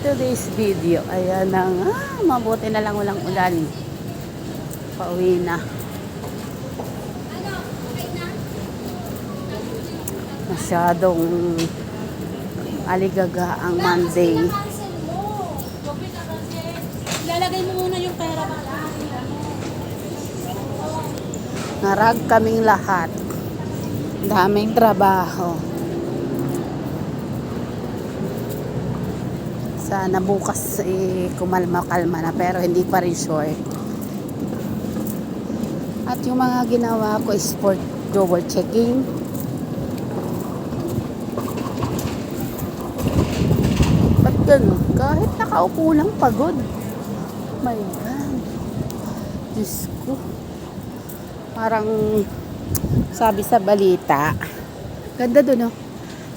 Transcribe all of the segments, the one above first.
today's video. Ayan na nga. Mabuti na lang walang ulan. Pauwi na. Masyadong aligaga ang Monday. Lalagay mo muna yung pera. Narag kaming lahat. Daming trabaho. Sana bukas kumalma-kalma na, pero hindi pa rin sure. At yung mga ginawa ko is for double checking. Ba't ganun? Kahit nakaupo lang, pagod. My God. Diyos ko. Parang sabi sa balita, ganda dun, no?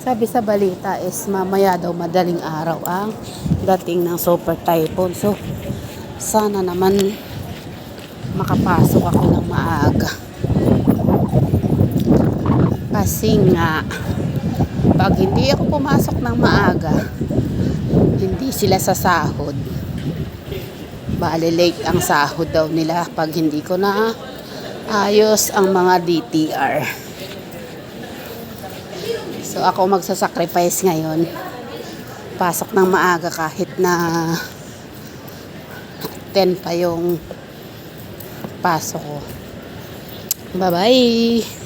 Sabi sa balita is mamaya daw madaling araw ang dating ng super typhoon. So, sana naman makapasok ako ng maaga. Kasi nga, pag hindi ako pumasok ng maaga, hindi sila sasahod. Bale, late ang sahod daw nila pag hindi ko na ayos ang mga DTR. So, ako magsasacrifice ngayon. Pasok ng maaga kahit na 10 pa yung pasok ko. Bye-bye!